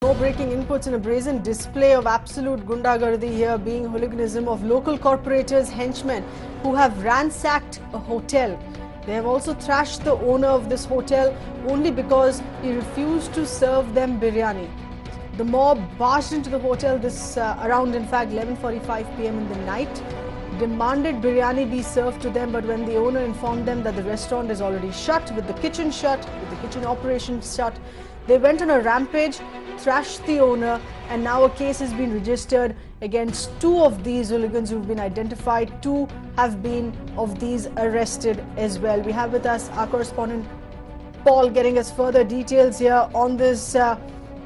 More breaking inputs in a brazen display of absolute gundagardi here being hooliganism of local corporators, henchmen who have ransacked a hotel. They have also thrashed the owner of this hotel only because he refused to serve them biryani. The mob barged into the hotel around in fact 11:45 p.m. in the night, demanded biryani be served to them, but when the owner informed them that the restaurant is already shut, with the kitchen shut, with the kitchen operation shut, they went on a rampage, thrashed the owner, and now a case has been registered against two of these hooligans who've been identified. Two have been of these arrested as well. We have with us our correspondent Paul getting us further details here on this.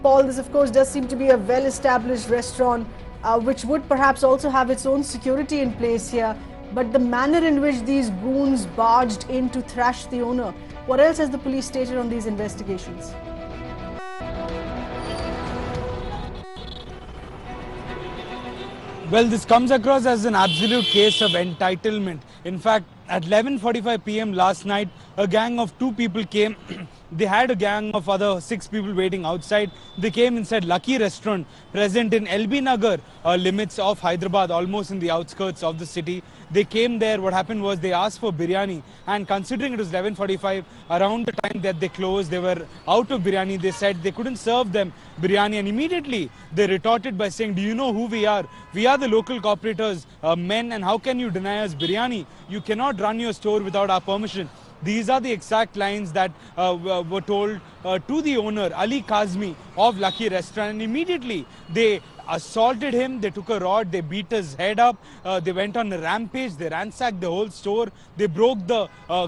Paul, this of course does seem to be a well-established restaurant which would perhaps also have its own security in place here. But the manner in which these goons barged in to thrash the owner, what else has the police stated on these investigations? Well, this comes across as an absolute case of entitlement. In fact, at 11:45 p.m. last night, a gang of two people came. They had a gang of other 6 people waiting outside. They came inside Lucky Restaurant, present in LB Nagar limits of Hyderabad, almost in the outskirts of the city. They came there. What happened was they asked for biryani, and considering it was 11:45, around the time that they closed, they were out of biryani. They said they couldn't serve them biryani, and immediately they retorted by saying, "Do you know who we are? We are the local corporators, men, and how can you deny us biryani? You cannot run your store without our permission." These are the exact lines that were told to the owner, Ali Kazmi of Lucky Restaurant, and immediately they assaulted him. They took a rod, they beat his head up, they went on a rampage, they ransacked the whole store, they broke the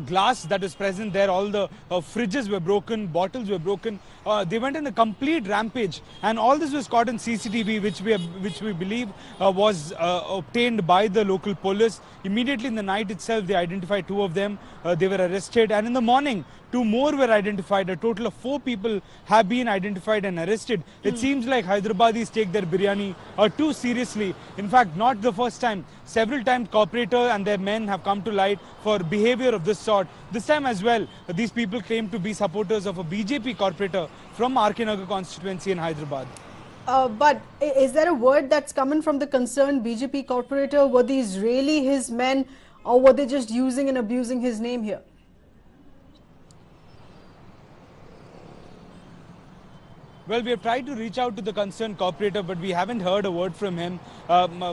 glass that was present there, all the fridges were broken, bottles were broken. They went on a complete rampage, and all this was caught in CCTV, which we believe was obtained by the local police. Immediately in the night itself, they identified 2 of them. They were arrested, and in the morning, 2 more were identified. A total of 4 people have been identified and arrested. It seems like Hyderabadis take their biryani too seriously. In fact, not the first time. Several times, corporator and their men have come to light for behavior of this sort. This time as well, these people claim to be supporters of a BJP corporator from RK Nagar constituency in Hyderabad. But is there a word that's coming from the concerned BJP corporator? Were these really his men, or were they just using and abusing his name here? Well, we have tried to reach out to the concerned corporator, but we haven't heard a word from him.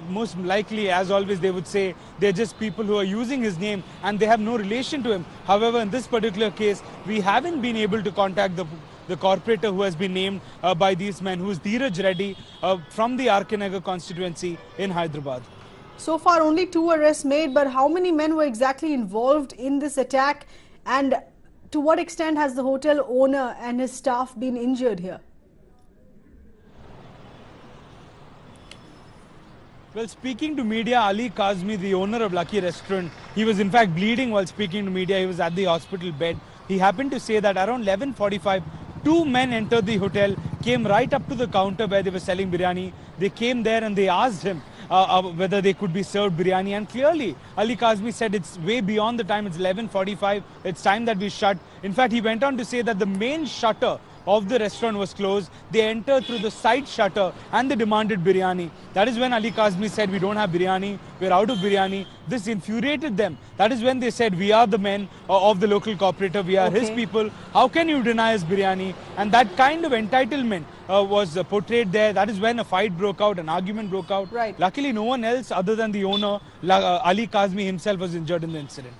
Most likely, as always, they would say they're just people who are using his name and they have no relation to him. However, in this particular case, we haven't been able to contact the corporator who has been named by these men, who is Dheeraj Reddy from the RK Nagar constituency in Hyderabad. So far, only 2 arrests made, but how many men were exactly involved in this attack? And to what extent has the hotel owner and his staff been injured here? Well, speaking to media, Ali Kazmi, the owner of Lucky Restaurant, he was in fact bleeding while speaking to media. He was at the hospital bed. He happened to say that around 11:45, 2 men entered the hotel, came right up to the counter where they were selling biryani. They came there and they asked him whether they could be served biryani. And clearly, Ali Kazmi said it's way beyond the time. It's 11:45. It's time that we shut. In fact, he went on to say that the main shutter of the restaurant was closed. They entered through the side shutter and they demanded biryani. That is when Ali Kazmi said, "We don't have biryani, we're out of biryani." This infuriated them. That is when they said, "We are the men of the local corporator, we are his people. How can you deny us biryani?" And that kind of entitlement was portrayed there. That is when a fight broke out, an argument broke out. Right. Luckily, no one else other than the owner, Ali Kazmi himself, was injured in the incident.